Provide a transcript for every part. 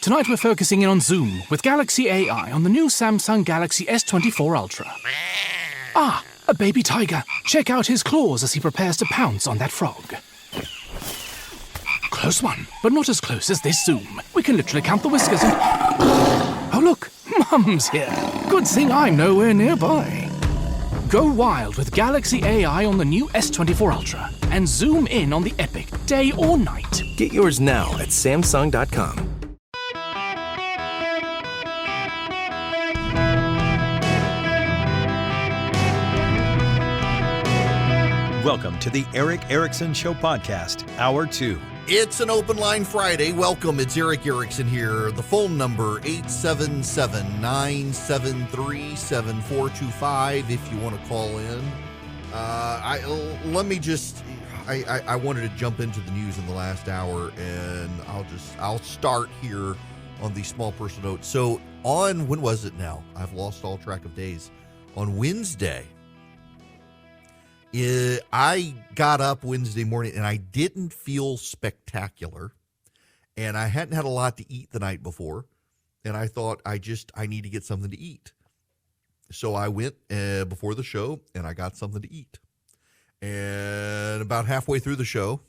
Tonight we're focusing in on Zoom with Galaxy AI on the new Samsung Galaxy S24 Ultra. Ah, a baby tiger. Check out his claws as he prepares to pounce on that frog. Close one, but not as close as this Zoom. We can literally count the whiskers and... Oh look, Mum's here. Good thing I'm nowhere nearby. Go wild with Galaxy AI on the new S24 Ultra and zoom in on the epic day or night. Get yours now at Samsung.com. Welcome to the Eric Erickson Show Podcast, Hour 2. It's an open line Friday. Welcome. It's Eric Erickson here. The phone number, 877-973-7425 if you want to call in. I wanted to jump into the news in the last hour, and I'll start here on the small personal note. So when was it now? I've lost all track of days. On Wednesday, I got up Wednesday morning and I didn't feel spectacular, and I hadn't had a lot to eat the night before, and I thought I need to get something to eat. So I went before the show and I got something to eat. And about halfway through the show,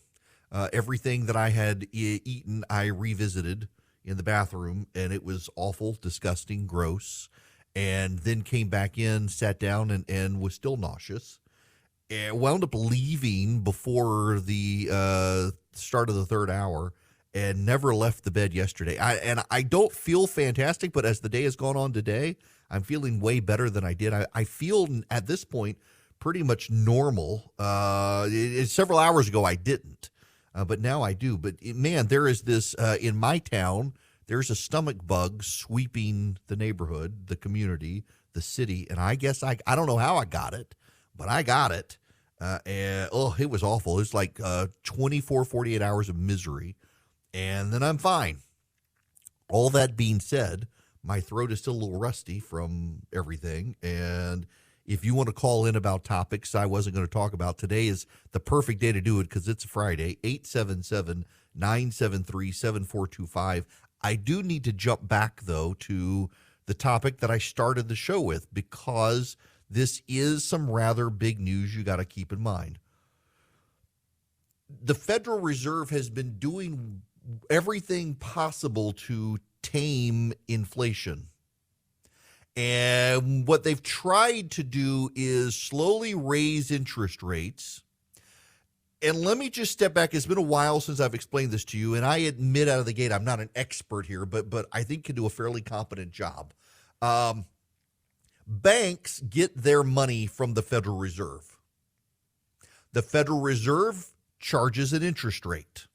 everything that I had eaten, I revisited in the bathroom, and it was awful, disgusting, gross, and then came back in, sat down, and was still nauseous. I wound up leaving before the start of the third hour and never left the bed yesterday. I don't feel fantastic, but as the day has gone on today, I'm feeling way better than I did. I feel at this point pretty much normal. Several hours ago I didn't, but now I do. But man, there is this in my town, there's a stomach bug sweeping the neighborhood, the community, the city, and I guess I don't know how I got it, but I got it. And it was awful. It was like 48 hours of misery, and then I'm fine. All that being said, my throat is still a little rusty from everything, and if you want to call in about topics I wasn't going to talk about, today is the perfect day to do it because it's a Friday, 877-973-7425. I do need to jump back, though, to the topic that I started the show with, because this is some rather big news you got to keep in mind. The Federal Reserve has been doing everything possible to tame inflation. And what they've tried to do is slowly raise interest rates. And let me just step back. It's been a while since I've explained this to you, and I admit out of the gate I'm not an expert here, but I think can do a fairly competent job. Banks get their money from the Federal Reserve. The Federal Reserve charges an interest rate.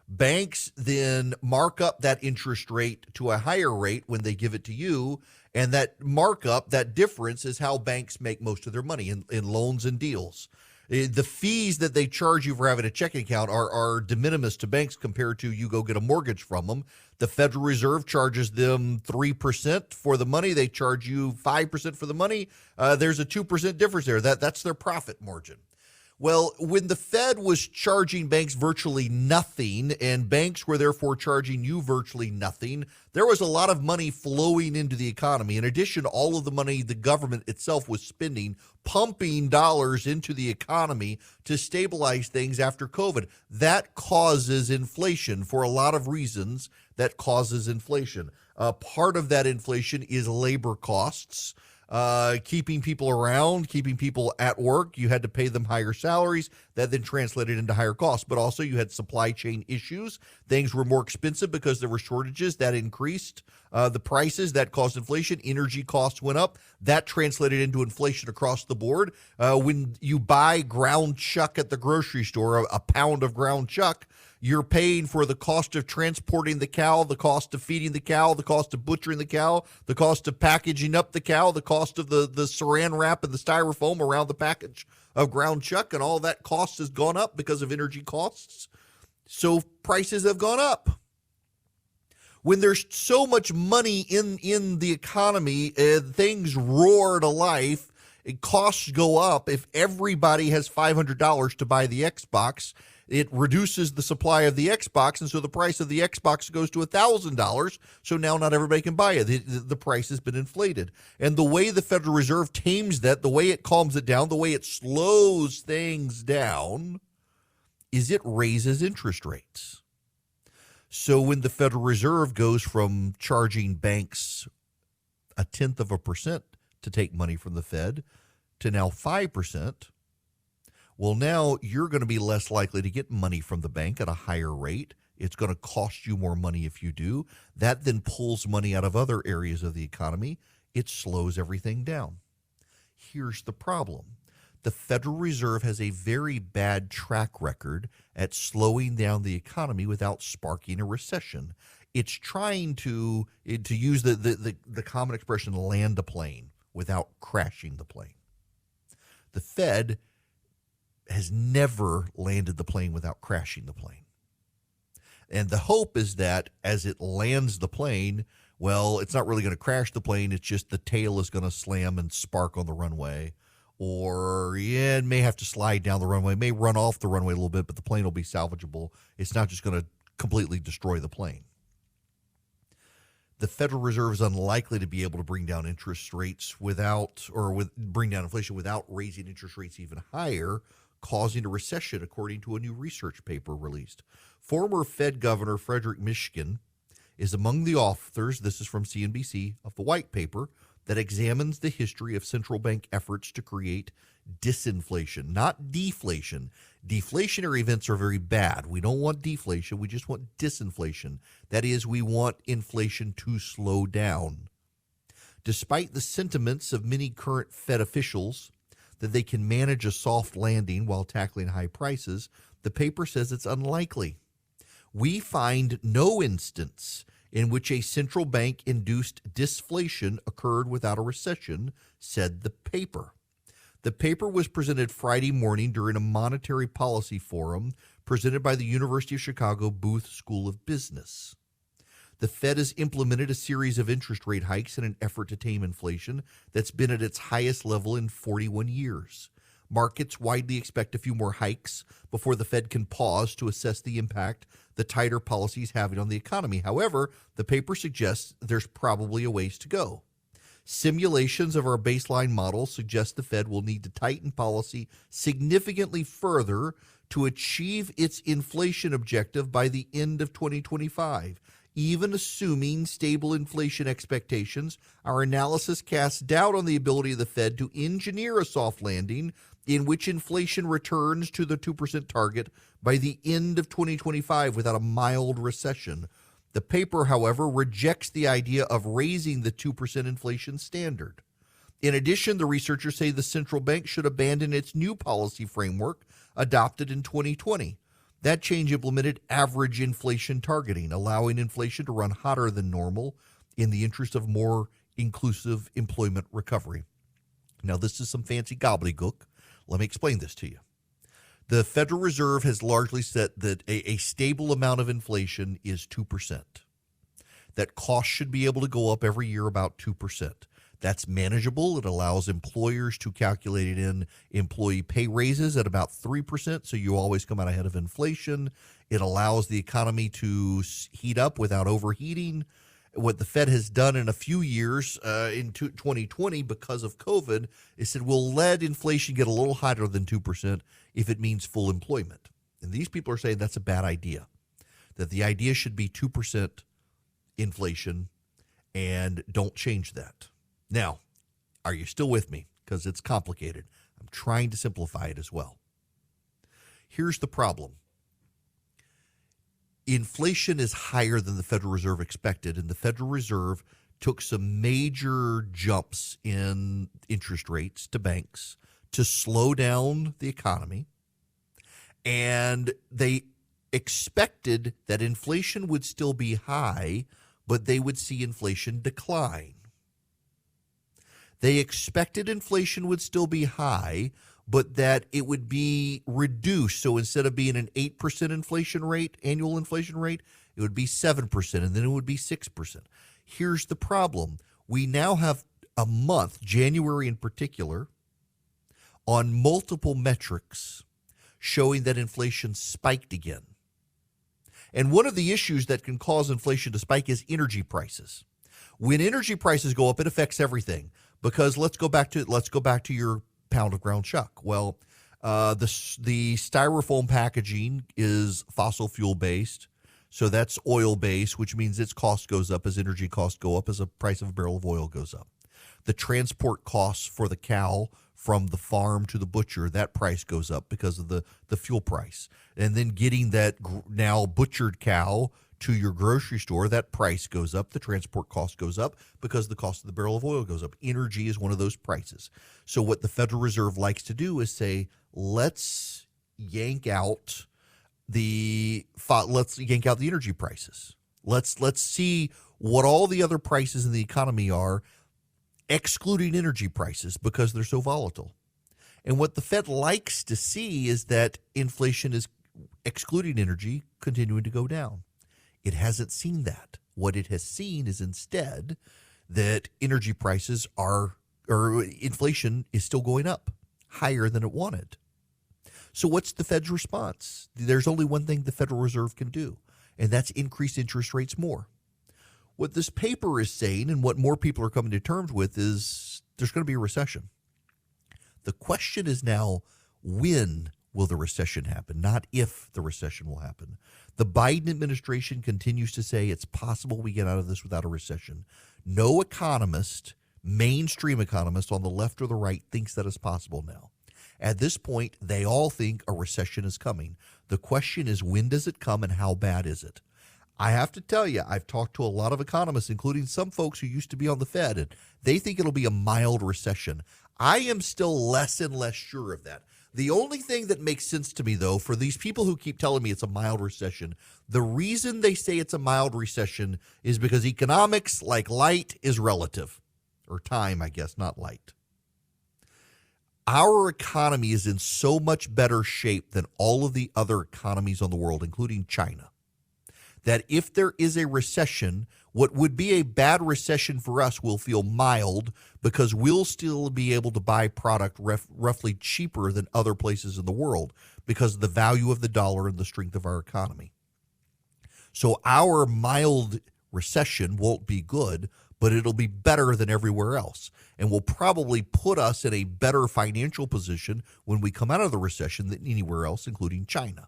Banks then mark up that interest rate to a higher rate when they give it to you, and that markup, that difference, is how banks make most of their money in loans and deals. The fees that they charge you for having a checking account are de minimis to banks compared to you go get a mortgage from them. The Federal Reserve charges them 3% for the money. They charge you 5% for the money. There's a 2% difference there. That's their profit margin. Well, when the Fed was charging banks virtually nothing, and banks were therefore charging you virtually nothing, there was a lot of money flowing into the economy. In addition, all of the money the government itself was spending, pumping dollars into the economy to stabilize things after COVID. That causes inflation for a lot of reasons. That causes inflation. Part of that inflation is labor costs. Keeping people around, keeping people at work. You had to pay them higher salaries. That then translated into higher costs. But also you had supply chain issues. Things were more expensive because there were shortages. That increased the prices. That caused inflation. Energy costs went up. That translated into inflation across the board. When you buy ground chuck at the grocery store, a pound of ground chuck, you're paying for the cost of transporting the cow, the cost of feeding the cow, the cost of butchering the cow, the cost of packaging up the cow, the cost of the saran wrap and the styrofoam around the package of ground chuck, and all that cost has gone up because of energy costs. So prices have gone up. When there's so much money in the economy, things roar to life. Costs go up. If everybody has $500 to buy the Xbox, it reduces the supply of the Xbox, and so the price of the Xbox goes to $1,000. So now not everybody can buy it. The price has been inflated. And the way the Federal Reserve tames that, the way it calms it down, the way it slows things down, is it raises interest rates. So when the Federal Reserve goes from charging banks 0.1% to take money from the Fed to now 5%, well, now you're going to be less likely to get money from the bank at a higher rate. It's going to cost you more money if you do. That then pulls money out of other areas of the economy. It slows everything down. Here's the problem. The Federal Reserve has a very bad track record at slowing down the economy without sparking a recession. It's trying to use the common expression, land a plane without crashing the plane. The Fed has never landed the plane without crashing the plane. And the hope is that as it lands the plane, well, it's not really going to crash the plane. It's just the tail is going to slam and spark on the runway. Or, yeah, it may have to slide down the runway, it may run off the runway a little bit, but the plane will be salvageable. It's not just going to completely destroy the plane. The Federal Reserve is unlikely to be able to bring down interest rates bring down inflation without raising interest rates even higher, causing a recession, according to a new research paper released. Former Fed Governor Frederick Mishkin is among the authors, this is from CNBC, of the white paper that examines the history of central bank efforts to create disinflation, not deflation. Deflationary events are very bad. We don't want deflation. We just want disinflation. That is, we want inflation to slow down. Despite the sentiments of many current Fed officials that they can manage a soft landing while tackling high prices, the paper says it's unlikely. We find no instance in which a central bank-induced disflation occurred without a recession, said the paper. The paper was presented Friday morning during a monetary policy forum presented by the University of Chicago Booth School of Business. The Fed has implemented a series of interest rate hikes in an effort to tame inflation that's been at its highest level in 41 years. Markets widely expect a few more hikes before the Fed can pause to assess the impact the tighter policy is having on the economy. However, the paper suggests there's probably a ways to go. Simulations of our baseline model suggest the Fed will need to tighten policy significantly further to achieve its inflation objective by the end of 2025. Even assuming stable inflation expectations, our analysis casts doubt on the ability of the Fed to engineer a soft landing in which inflation returns to the 2% target by the end of 2025 without a mild recession. The paper, however, rejects the idea of raising the 2% inflation standard. In addition, the researchers say the central bank should abandon its new policy framework adopted in 2020. That change implemented average inflation targeting, allowing inflation to run hotter than normal in the interest of more inclusive employment recovery. Now, this is some fancy gobbledygook. Let me explain this to you. The Federal Reserve has largely said that a stable amount of inflation is 2%. That costs should be able to go up every year about 2%. That's manageable. It allows employers to calculate it in employee pay raises at about 3%, so you always come out ahead of inflation. It allows the economy to heat up without overheating. What the Fed has done in a few years in 2020 because of COVID is said we'll let inflation get a little higher than 2% if it means full employment. And these people are saying that's a bad idea, that the idea should be 2% inflation and don't change that. Now, are you still with me? Because it's complicated. I'm trying to simplify it as well. Here's the problem. Inflation is higher than the Federal Reserve expected, and the Federal Reserve took some major jumps in interest rates to banks to slow down the economy, and they expected that inflation would still be high, but they would see inflation decline. They expected inflation would still be high, but that it would be reduced. So instead of being an 8% inflation rate, annual inflation rate, it would be 7%, and then it would be 6%. Here's the problem. We now have a month, January in particular, on multiple metrics showing that inflation spiked again. And one of the issues that can cause inflation to spike is energy prices. When energy prices go up, it affects everything. Because let's go back to your pound of ground chuck. Well, the styrofoam packaging is fossil fuel based, so that's oil based, which means its cost goes up as energy costs go up, as the price of a barrel of oil goes up. The transport costs for the cow from the farm to the butcher, that price goes up because of the fuel price. And then getting that now butchered cow to your grocery store, that price goes up. The transport cost goes up because the cost of the barrel of oil goes up. Energy is one of those prices. So what the Federal Reserve likes to do is say, let's yank out the energy prices. Let's see what all the other prices in the economy are, excluding energy prices, because they're so volatile. And what the Fed likes to see is that inflation is, excluding energy, continuing to go down. It hasn't seen that. What it has seen is instead that energy prices or inflation is still going up higher than it wanted. So what's the Fed's response? There's only one thing the Federal Reserve can do, and that's increase interest rates more. What this paper is saying, and what more people are coming to terms with, is there's going to be a recession. The question is now, when will the recession happen, not if the recession will happen. The Biden administration continues to say it's possible we get out of this without a recession. No economist, mainstream economist on the left or the right, thinks that is possible now. At this point, they all think a recession is coming. The question is, when does it come and how bad is it? I have to tell you, I've talked to a lot of economists, including some folks who used to be on the Fed, and they think it'll be a mild recession. I am still less and less sure of that. The only thing that makes sense to me, though, for these people who keep telling me it's a mild recession, the reason they say it's a mild recession is because economics, like light, is relative. Or time, I guess, not light. Our economy is in so much better shape than all of the other economies on the world, including China, that if there is a recession, what would be a bad recession for us will feel mild because we'll still be able to buy product roughly cheaper than other places in the world because of the value of the dollar and the strength of our economy. So our mild recession won't be good, but it'll be better than everywhere else, and will probably put us in a better financial position when we come out of the recession than anywhere else, including China,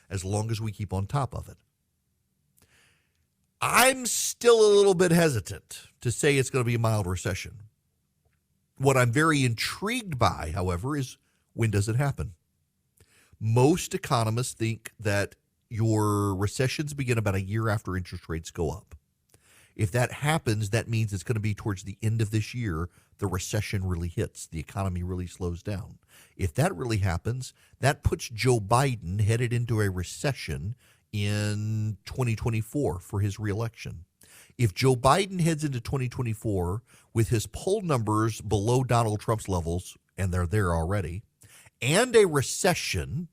as long as we keep on top of it. I'm still a little bit hesitant to say it's going to be a mild recession. What I'm very intrigued by, however, is when does it happen? Most economists think that your recessions begin about a year after interest rates go up. If that happens, that means it's going to be towards the end of this year, the recession really hits, the economy really slows down. If that really happens, that puts Joe Biden headed into a recession in 2024 for his reelection. If Joe Biden heads into 2024 with his poll numbers below Donald Trump's levels, and they're there already, and a recession,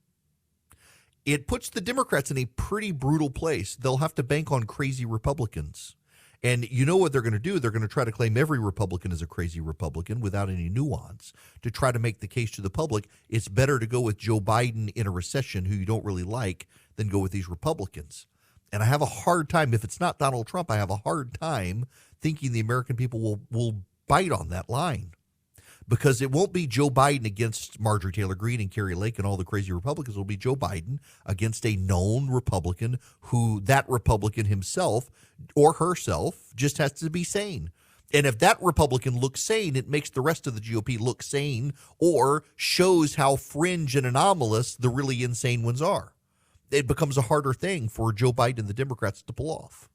it puts the Democrats in a pretty brutal place. They'll have to bank on crazy Republicans. And you know what they're going to do? They're going to try to claim every Republican is a crazy Republican without any nuance to try to make the case to the public. It's better to go with Joe Biden in a recession, who you don't really like, than go with these Republicans. And I have a hard time, if it's not Donald Trump, I have a hard time thinking the American people will bite on that line. Because it won't be Joe Biden against Marjorie Taylor Greene and Carrie Lake and all the crazy Republicans. It'll be Joe Biden against a known Republican who that Republican himself or herself just has to be sane. And if that Republican looks sane, it makes the rest of the GOP look sane, or shows how fringe and anomalous the really insane ones are. It becomes a harder thing for Joe Biden and the Democrats to pull off.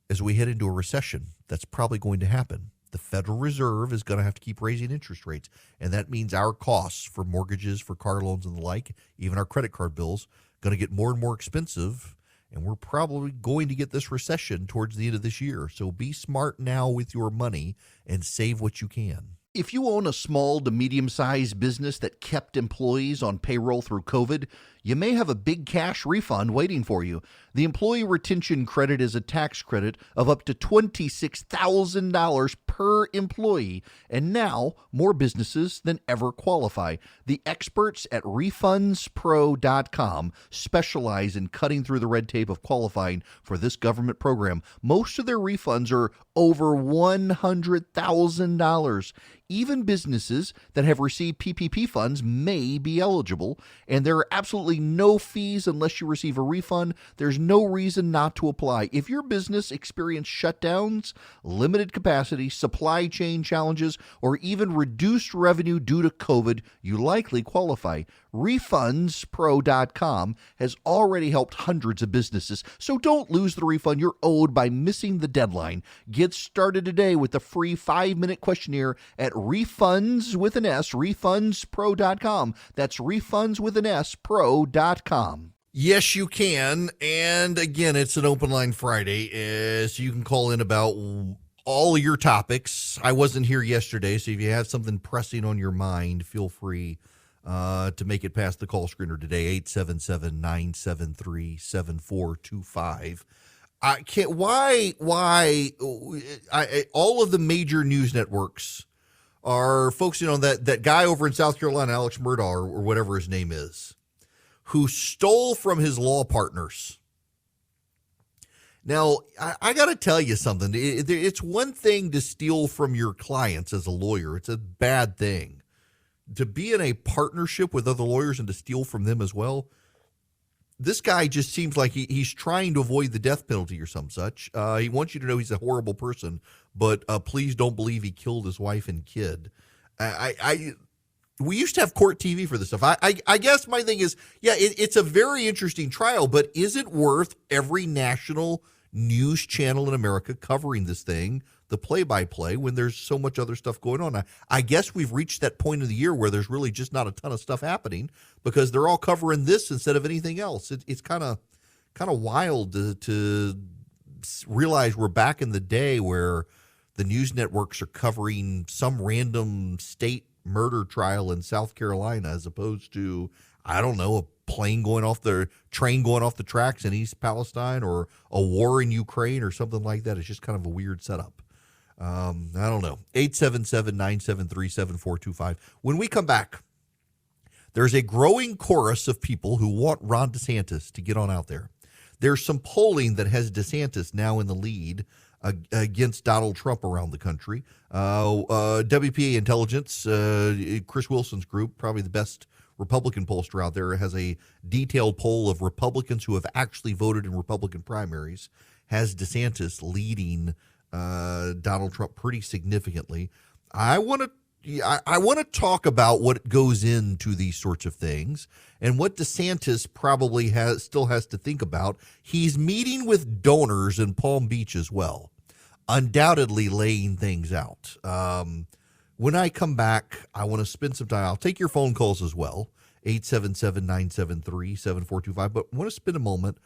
As we head into a recession, that's probably going to happen. The Federal Reserve is going to have to keep raising interest rates, and that means our costs for mortgages, for car loans and the like, even our credit card bills, going to get more and more expensive, and we're probably going to get this recession towards the end of this year. So be smart now with your money and save what you can. If you own a small to medium-sized business that kept employees on payroll through COVID, you may have a big cash refund waiting for you. The Employee Retention Credit is a tax credit of up to $26,000 per employee, and now more businesses than ever qualify. The experts at RefundsPro.com specialize in cutting through the red tape of qualifying for this government program. Most of their refunds are over $100,000. Even businesses that have received PPP funds may be eligible, and there are absolutely no fees unless you receive a refund. There's no reason not to apply. If your business experienced shutdowns, limited capacity, supply chain challenges, or even reduced revenue due to COVID, you likely qualify. RefundsPro.com has already helped hundreds of businesses, so don't lose the refund you're owed by missing the deadline. Get started today with the free 5-minute questionnaire at RefundsPro.com. That's RefundsPro.com. Yes, you can. And again, it's an open line Friday, so you can call in about all of your topics. I wasn't here yesterday, so if you have something pressing on your mind, feel free to make it past the call screener today, 877-973-7425. I can't. Why? All of the major news networks are focusing on that guy over in South Carolina, Alex Murdaugh, or whatever his name is, who stole from his law partners. Now, I got to tell you something. It's one thing to steal from your clients as a lawyer. It's a bad thing. To be in a partnership with other lawyers and to steal from them as well, this guy just seems like he's trying to avoid the death penalty or some such. He wants you to know he's a horrible person, but please don't believe he killed his wife and kid. We used to have court TV for this stuff. I guess my thing is, yeah, it's a very interesting trial, but is it worth every national news channel in America covering this thing, the play-by-play, when there's so much other stuff going on? I guess we've reached that point of the year where there's really just not a ton of stuff happening because they're all covering this instead of anything else. It's kind of wild to realize we're back in the day where the news networks are covering some random state murder trial in South Carolina as opposed to, I don't know, a train going off the tracks in East Palestine or a war in Ukraine or something like that. It's just kind of a weird setup. I don't know. 877-973-7425. When we come back, there's a growing chorus of people who want Ron DeSantis to get on out there. There's some polling that has DeSantis now in the lead against Donald Trump around the country. WPA Intelligence, Chris Wilson's group, probably the best Republican pollster out there, has a detailed poll of Republicans who have actually voted in Republican primaries, has DeSantis leading Donald Trump pretty significantly. I want to talk about what goes into these sorts of things and what DeSantis probably still has to think about. He's meeting with donors in Palm Beach as well, undoubtedly laying things out. When I come back, I want to spend some time. I'll take your phone calls as well, 877-973-7425, but I want to spend a moment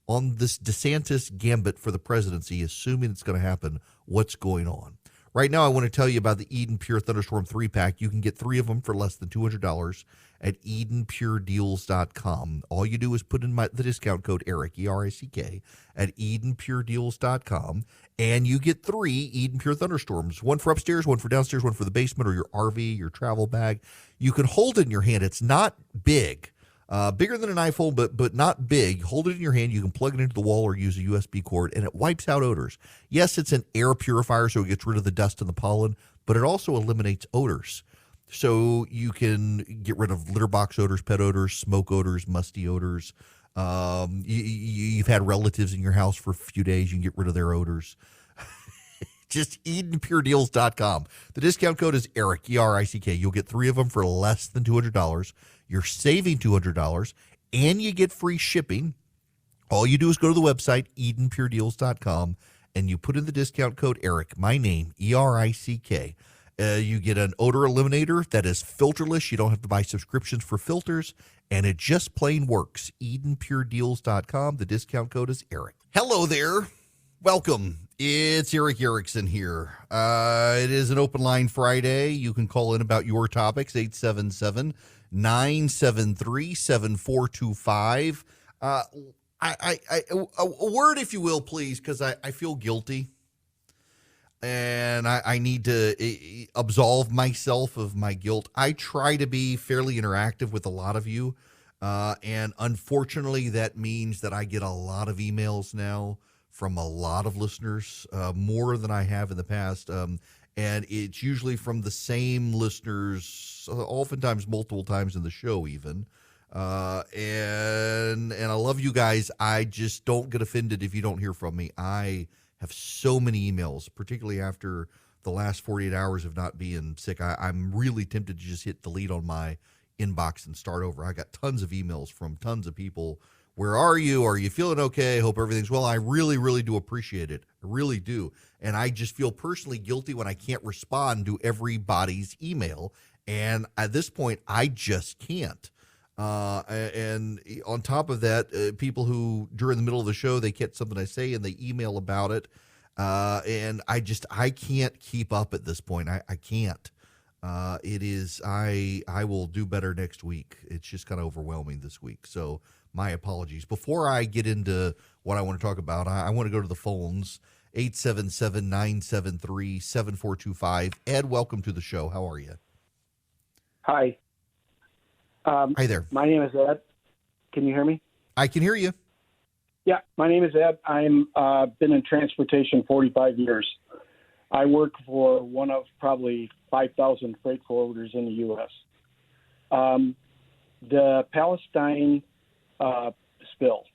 on this DeSantis gambit for the presidency, assuming it's going to happen. What's going on? Right now, I want to tell you about the Eden Pure Thunderstorm 3-pack. You can get 3 of them for less than $200 at EdenPureDeals.com. All you do is put in the discount code ERIC, E-R-I-C-K, at EdenPureDeals.com, and you get 3 Eden Pure Thunderstorms, one for upstairs, one for downstairs, one for the basement or your RV, your travel bag. You can hold it in your hand. It's not big. Bigger than an iPhone, but not big. Hold it in your hand. You can plug it into the wall or use a USB cord, and it wipes out odors. Yes, it's an air purifier, so it gets rid of the dust and the pollen, but it also eliminates odors. So you can get rid of litter box odors, pet odors, smoke odors, musty odors. You've had relatives in your house for a few days. You can get rid of their odors. Just EdenPureDeals.com. The discount code is ERIC, E-R-I-C-K. You'll get 3 of them for less than $200. You're saving $200, and you get free shipping. All you do is go to the website, EdenPureDeals.com, and you put in the discount code ERIC, my name, E-R-I-C-K. You get an odor eliminator that is filterless. You don't have to buy subscriptions for filters, and it just plain works. EdenPureDeals.com. The discount code is ERIC. Hello there. Welcome. It's Eric Erickson here. It is an open line Friday. You can call in about your topics, 877-973-7425. A word, if you will, please, because I feel guilty. And I need to absolve myself of my guilt. I try to be fairly interactive with a lot of you. And unfortunately, that means that I get a lot of emails now from a lot of listeners, more than I have in the past. And it's usually from the same listeners, oftentimes multiple times in the show even. And I love you guys. I just don't get offended if you don't hear from me. I have so many emails, particularly after the last 48 hours of not being sick. I'm really tempted to just hit delete on my inbox and start over. I got tons of emails from tons of people. Where are you? Are you feeling okay? Hope everything's well. I really, really do appreciate it. I really do. And I just feel personally guilty when I can't respond to everybody's email. And at this point, I just can't. And on top of that, people who during the middle of the show, they get something I say and they email about it. And I can't keep up at this point. I can't. I will do better next week. It's just kind of overwhelming this week. So my apologies. Before I get into what I want to talk about, I want to go to the phones, 877-973-7425. Ed, welcome to the show. How are you? Hi. Hi there. My name is Ed. Can you hear me? I can hear you. Yeah, my name is Ed. I'm been in transportation 45 years. I work for one of probably 5,000 freight forwarders in the U.S. The Palestine spill.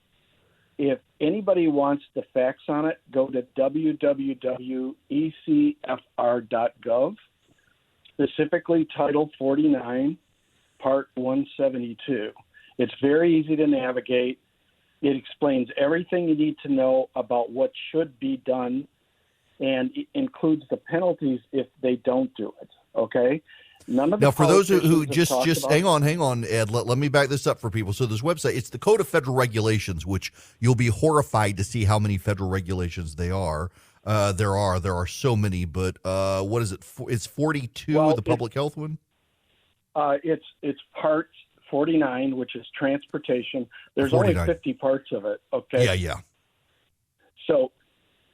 If anybody wants the facts on it, go to www.ecfr.gov, specifically Title 49, Part 172. It's very easy to navigate. It explains everything you need to know about what should be done, and it includes the penalties if they don't do it. Okay? None of the now, for those who have just talked about- hang on, Ed. Let me back this up for people. So this website, it's the Code of Federal Regulations, which you'll be horrified to see how many federal regulations there are. There are so many, but what is it? It's 42, Well, the public health one? It's Part 49, which is transportation. There's 49. only 50 parts of it. Okay. Yeah. So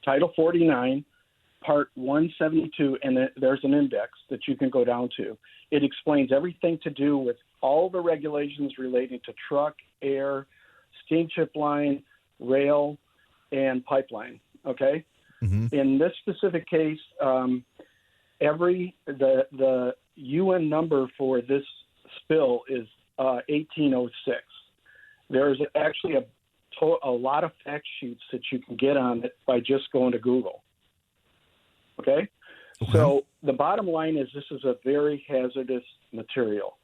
Title 49, Part 172, and there's an index that you can go down to. It explains everything to do with all the regulations relating to truck, air, steamship line, rail, and pipeline. Okay. Mm-hmm. In this specific case, the UN number for this spill is 1806. There's actually a lot of fact sheets that you can get on it by just going to Google. Okay? So the bottom line is this is a very hazardous material.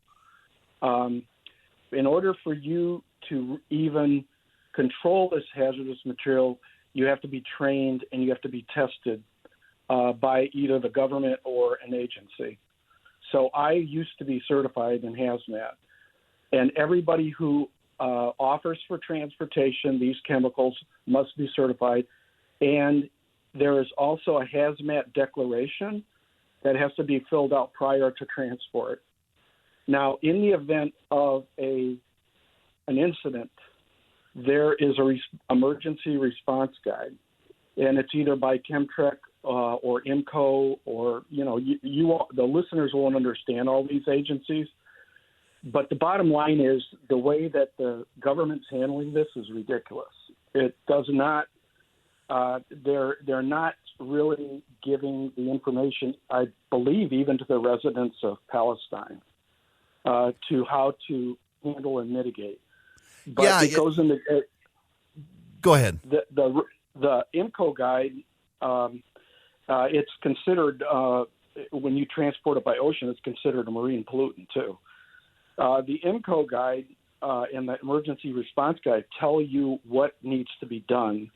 In order for you to even control this hazardous material, you have to be trained and you have to be tested by either the government or an agency. So I used to be certified in hazmat. And everybody who offers for transportation these chemicals must be certified. And there is also a hazmat declaration that has to be filled out prior to transport. Now, in the event of an incident, there is a emergency response guide, and it's either by Chemtrec or IMCO, or the listeners won't understand all these agencies. But the bottom line is the way that the government's handling this is ridiculous. It does not. They're not really giving the information, I believe, even to the residents of Palestine, to how to handle and mitigate. But it goes into. Go ahead. The IMCO guide. It's considered when you transport it by ocean, it's considered a marine pollutant too. The IMCO guide and the emergency response guide tell you what needs to be done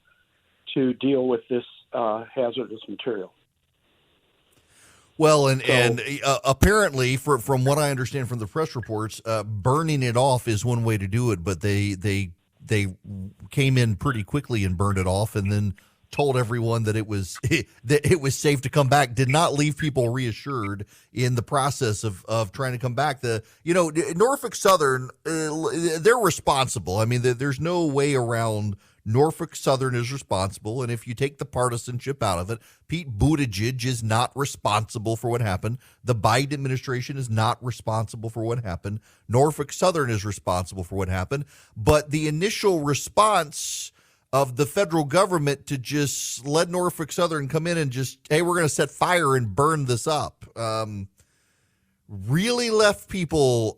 to deal with this hazardous material. Well, and apparently, from what I understand from the press reports, burning it off is one way to do it, but they came in pretty quickly and burned it off, and then told everyone that it was safe to come back did not leave people reassured in the process of trying to come back. Norfolk Southern, they're responsible. I mean, there's no way around. Norfolk Southern is responsible, and if you take the partisanship out of it, Pete Buttigieg is not responsible for what happened. The Biden administration is not responsible for what happened. Norfolk Southern is responsible for what happened. But the initial response of the federal government to just let Norfolk Southern come in and just, hey, we're going to set fire and burn this up, really left people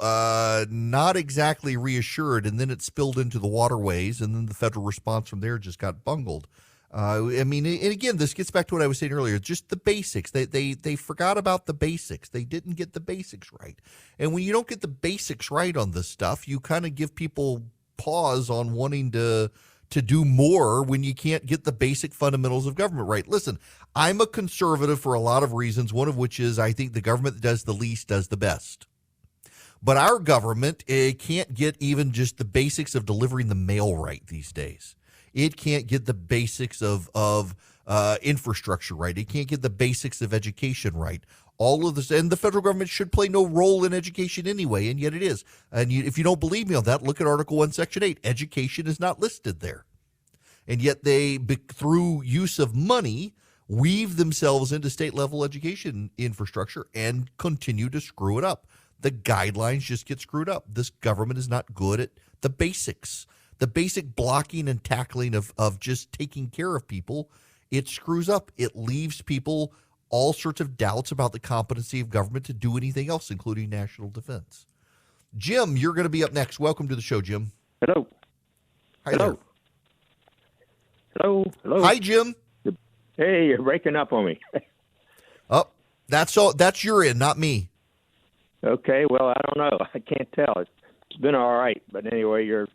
not exactly reassured, and then it spilled into the waterways, and then the federal response from there just got bungled. And again, this gets back to what I was saying earlier, just the basics. They forgot about the basics. They didn't get the basics right. And when you don't get the basics right on this stuff, you kind of give people pause on wanting to do more when you can't get the basic fundamentals of government right. Listen, I'm a conservative for a lot of reasons, one of which is I think the government that does the least does the best. But our government can't get even just the basics of delivering the mail right these days. It can't get the basics of infrastructure right. It can't get the basics of education right. All of this, and the federal government should play no role in education anyway, and yet it is. And if you don't believe me on that, look at Article 1, Section 8. Education is not listed there. And yet they, through use of money, weave themselves into state-level education infrastructure and continue to screw it up. The guidelines just get screwed up. This government is not good at the basics. The basic blocking and tackling of just taking care of people, it screws up. It leaves people all sorts of doubts about the competency of government to do anything else, including national defense. Jim, you're going to be up next. Welcome to the show, Jim. Hello. Hi Hello. there. Hello. Hello. Hi, Jim. Hey, you're breaking up on me. Oh, that's your end, not me. Okay. Well, I don't know. I can't tell. It's been all right, but anyway, you're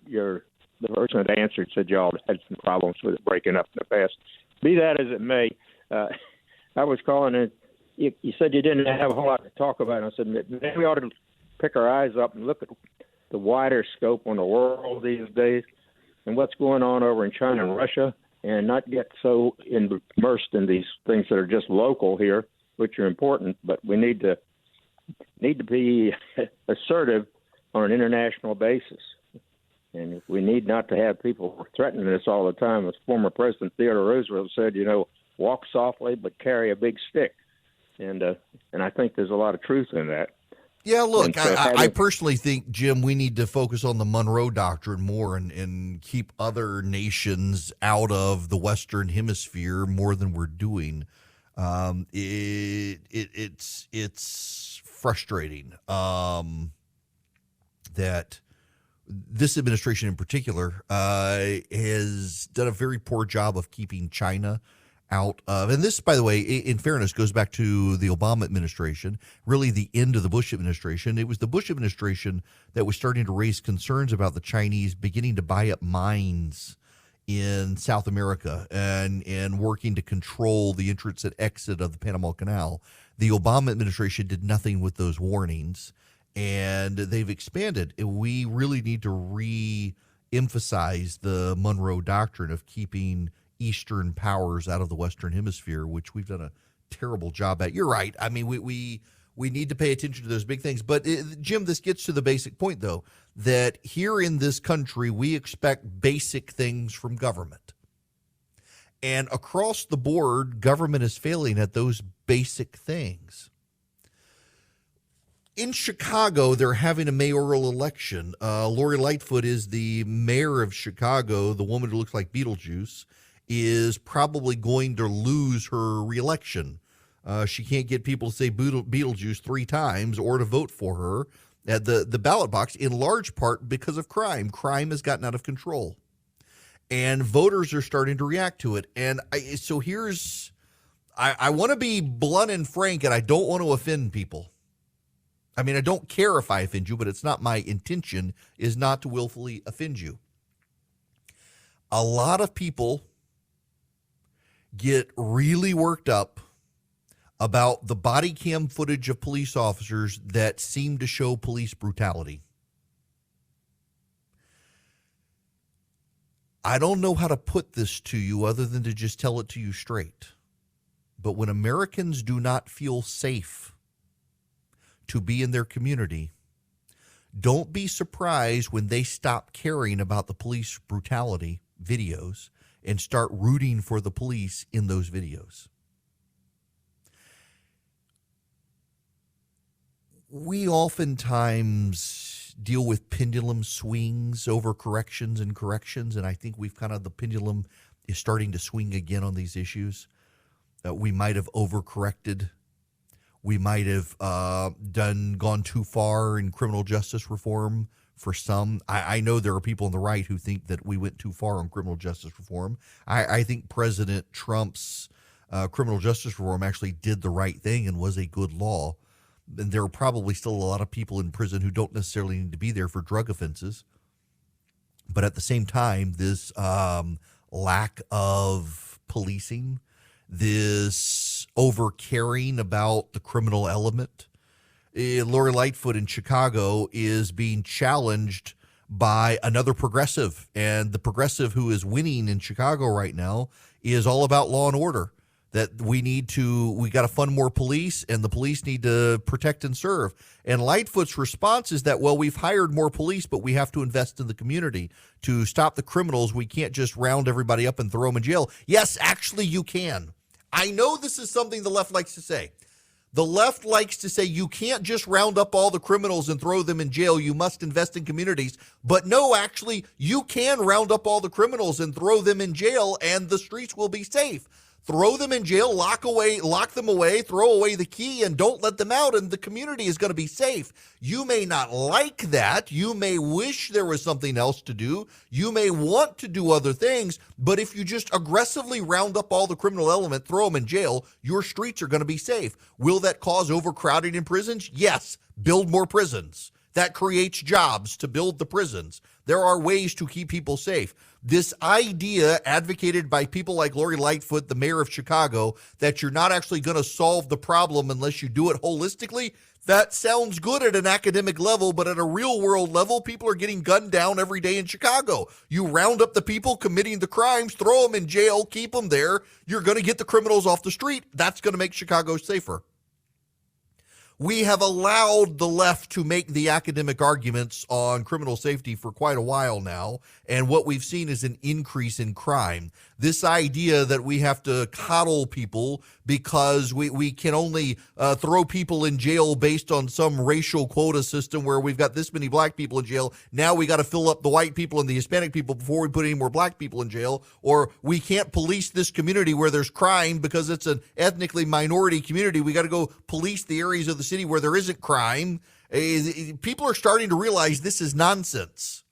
the person that answered said y'all had some problems with it breaking up in the past. Be that as it may, I was calling and you said you didn't have a whole lot to talk about. And I said maybe we ought to pick our eyes up and look at the wider scope on the world these days and what's going on over in China and Russia, and not get so immersed in these things that are just local here, which are important, but we need to be assertive on an international basis. And we need not to have people threatening us all the time. As former President Theodore Roosevelt said, walk softly but carry a big stick. And I think there's a lot of truth in that. Yeah, look, so I personally think, Jim, we need to focus on the Monroe Doctrine more and keep other nations out of the Western Hemisphere more than we're doing. It's frustrating that this administration in particular has done a very poor job of keeping China out of, and this, by the way, in fairness, goes back to the Obama administration, really the end of the Bush administration. It was the Bush administration that was starting to raise concerns about the Chinese beginning to buy up mines in South America and working to control the entrance and exit of the Panama Canal. The Obama administration did nothing with those warnings, and they've expanded. We really need to re-emphasize the Monroe Doctrine of keeping Eastern powers out of the Western Hemisphere, which we've done a terrible job at. You're right. I mean, we need to pay attention to those big things. But, Jim, this gets to the basic point, though, that here in this country, we expect basic things from government. And across the board, government is failing at those basic things. In Chicago, they're having a mayoral election. Lori Lightfoot is the mayor of Chicago. The woman who looks like Beetlejuice is probably going to lose her reelection. She can't get people to say Beetlejuice 3 times or to vote for her at the ballot box, in large part because of crime. Crime has gotten out of control. And voters are starting to react to it. And I want to be blunt and frank, and I don't want to offend people. I mean, I don't care if I offend you, but it's not my intention is not to willfully offend you. A lot of people get really worked up about the body cam footage of police officers that seem to show police brutality. I don't know how to put this to you other than to just tell it to you straight. But when Americans do not feel safe to be in their community, don't be surprised when they stop caring about the police brutality videos and start rooting for the police in those videos. We oftentimes deal with pendulum swings over corrections, and I think the pendulum is starting to swing again on these issues. We might have overcorrected. We might have gone too far in criminal justice reform for some. I know there are people on the right who think that we went too far on criminal justice reform. I think President Trump's criminal justice reform actually did the right thing and was a good law. And there are probably still a lot of people in prison who don't necessarily need to be there for drug offenses. But at the same time, this lack of policing, this over-caring about the criminal element. Lori Lightfoot in Chicago is being challenged by another progressive, and the progressive who is winning in Chicago right now is all about law and order, that we got to fund more police, and the police need to protect and serve. And Lightfoot's response is that, well, we've hired more police, but we have to invest in the community to stop the criminals. We can't just round everybody up and throw them in jail. Yes, actually you can. I know this is something the left likes to say. The left likes to say you can't just round up all the criminals and throw them in jail. You must invest in communities. But no, actually, you can round up all the criminals and throw them in jail, and the streets will be safe. Throw them in jail, lock them away, throw away the key, and don't let them out, and the community is going to be safe. You may not like that. You may wish there was something else to do. You may want to do other things, but if you just aggressively round up all the criminal element, throw them in jail, your streets are going to be safe. Will that cause overcrowding in prisons? Yes. Build more prisons. That creates jobs to build the prisons. There are ways to keep people safe. This idea advocated by people like Lori Lightfoot, the mayor of Chicago, that you're not actually going to solve the problem unless you do it holistically, that sounds good at an academic level, but at a real world level, people are getting gunned down every day in Chicago. You round up the people committing the crimes, throw them in jail, keep them there. You're going to get the criminals off the street. That's going to make Chicago safer. We have allowed the left to make the academic arguments on criminal safety for quite a while now, and what we've seen is an increase in crime. This idea that we have to coddle people because we can only throw people in jail based on some racial quota system where we've got this many black people in jail. Now we got to fill up the white people and the Hispanic people before we put any more black people in jail. Or we can't police this community where there's crime because it's an ethnically minority community. We got to go police the areas of the city where there isn't crime. People are starting to realize this is nonsense.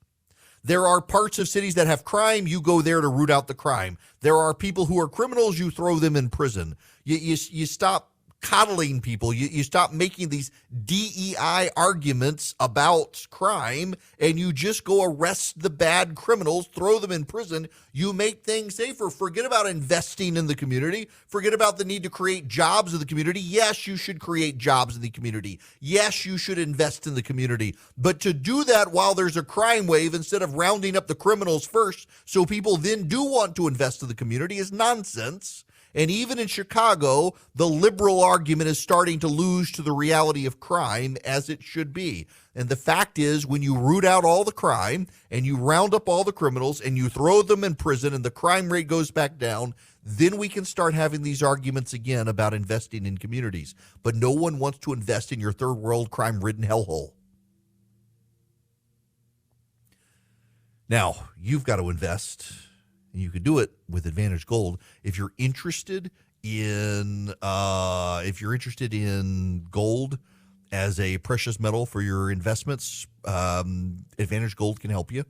There are parts of cities that have crime. You go there to root out the crime. There are people who are criminals. You throw them in prison. You stop coddling people. You stop making these DEI arguments about crime, and you just go arrest the bad criminals, throw them in prison. You make things safer. Forget about investing in the community. Forget about the need to create jobs in the community. Yes, you should create jobs in the community. Yes, you should invest in the community. But to do that while there's a crime wave instead of rounding up the criminals first so people then do want to invest in the community is nonsense. And even in Chicago, the liberal argument is starting to lose to the reality of crime, as it should be. And the fact is, when you root out all the crime and you round up all the criminals and you throw them in prison and the crime rate goes back down, then we can start having these arguments again about investing in communities. But no one wants to invest in your third world crime-ridden hellhole. Now, you've got to invest. And you could do it with Advantage Gold. If you're interested in gold as a precious metal for your investments, Advantage Gold can help you.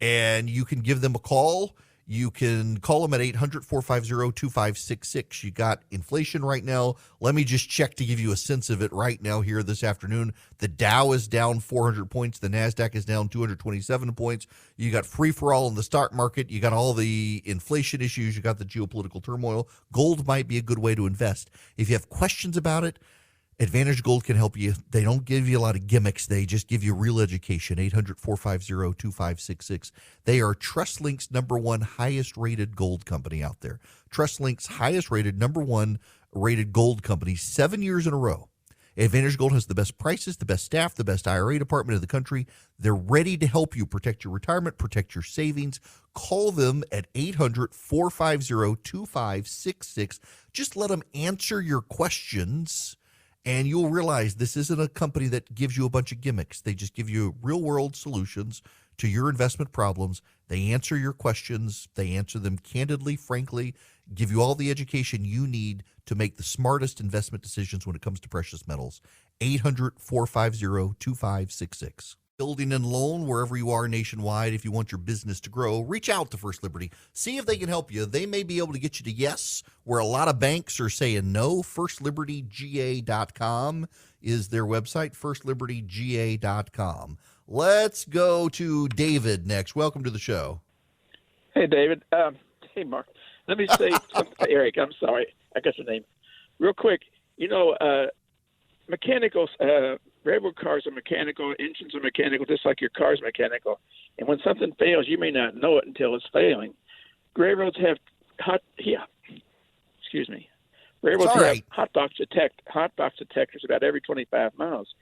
And you can give them a call. You can call them at 800-450-2566. You got inflation right now. Let me just check to give you a sense of it right now here this afternoon. The Dow is down 400 points. The NASDAQ is down 227 points. You got free-for-all in the stock market. You got all the inflation issues. You got the geopolitical turmoil. Gold might be a good way to invest. If you have questions about it, Advantage Gold can help you. They don't give you a lot of gimmicks. They just give you real education. 800-450-2566. They are TrustLink's #1 highest rated gold company out there. TrustLink's highest rated, #1 rated gold company 7 years in a row. Advantage Gold has the best prices, the best staff, the best IRA department in the country. They're ready to help you protect your retirement, protect your savings. Call them at 800-450-2566. Just let them answer your questions, and you'll realize this isn't a company that gives you a bunch of gimmicks. They just give you real-world solutions to your investment problems. They answer your questions. They answer them candidly, frankly, give you all the education you need to make the smartest investment decisions when it comes to precious metals. 800-450-2566. Building and loan wherever you are nationwide. If you want your business to grow, reach out to First Liberty. See if they can help you. They may be able to get you to yes, where a lot of banks are saying no. FirstLibertyGA.com is their website, FirstLibertyGA.com. Let's go to David next. Welcome to the show. Hey, David. Hey, Mark. Let me say something. Eric, I'm sorry. I got your name. Real quick, mechanicals, railroad cars are mechanical, engines are mechanical, just like your car's mechanical. And when something fails, you may not know it until it's failing. Railroads have Railroads have hot box detectors about every 25 miles.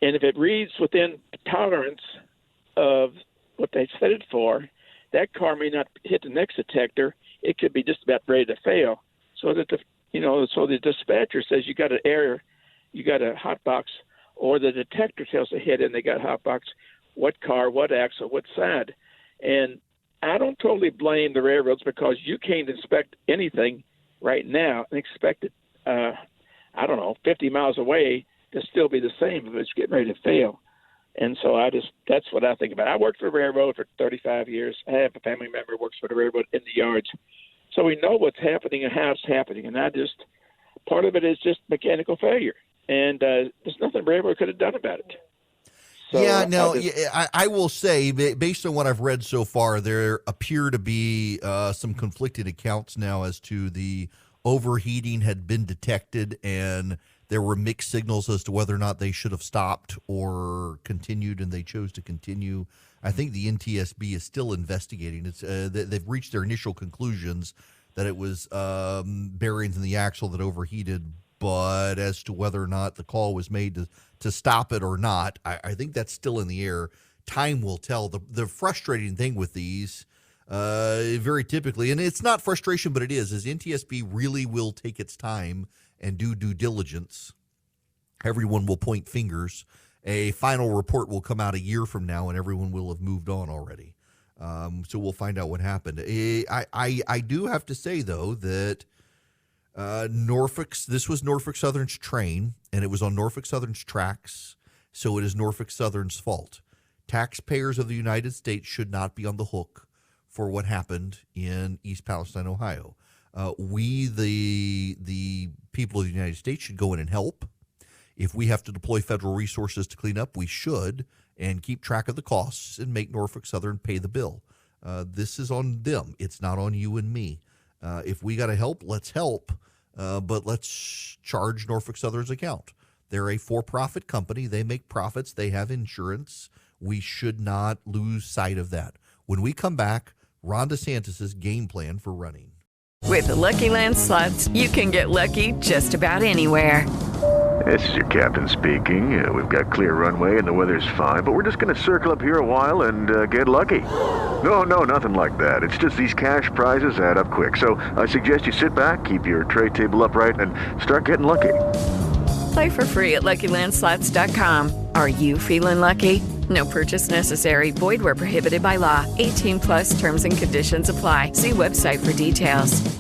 And if it reads within tolerance of what they set it for, that car may not hit the next detector. It could be just about ready to fail. So that the dispatcher says you got an error, you got a hot box, or the detector tells the head and they got a hot box, what car, what axle, what side. And I don't totally blame the railroads because you can't inspect anything right now and expect it, 50 miles away to still be the same if it's getting ready to fail. And so that's what I think about. I worked for a railroad for 35 years. I have a family member who works for the railroad in the yards. So we know what's happening and how it's happening. And part of it is just mechanical failure. And there's nothing railroad could have done about it. So I will say, based on what I've read so far, there appear to be some conflicted accounts now as to the overheating had been detected, and there were mixed signals as to whether or not they should have stopped or continued, and they chose to continue. I think the NTSB is still investigating. It's they've reached their initial conclusions that it was bearings in the axle that overheated, but as to whether or not the call was made to stop it or not, I think that's still in the air. Time will tell. The frustrating thing with these, very typically, and it's not frustration, but it is NTSB really will take its time and do due diligence. Everyone will point fingers. A final report will come out a year from now, and everyone will have moved on already. So we'll find out what happened. I do have to say, though, that this was Norfolk Southern's train, and it was on Norfolk Southern's tracks, so it is Norfolk Southern's fault. Taxpayers of the United States should not be on the hook for what happened in East Palestine, Ohio. We, the people of the United States, should go in and help. If we have to deploy federal resources to clean up, we should, and keep track of the costs and make Norfolk Southern pay the bill. This is on them. It's not on you and me. If we got to help, let's help, but let's charge Norfolk Southern's account. They're a for-profit company. They make profits. They have insurance. We should not lose sight of that. When we come back, Ron DeSantis' game plan for running. With the Lucky Land Slots, you can get lucky just about anywhere. This is your captain speaking. We've got clear runway and the weather's fine, but we're just going to circle up here a while and get lucky. No, nothing like that. It's just these cash prizes add up quick. So I suggest you sit back, keep your tray table upright, and start getting lucky. Play for free at LuckyLandSlots.com. Are you feeling lucky? No purchase necessary. Void where prohibited by law. 18+ terms and conditions apply. See website for details.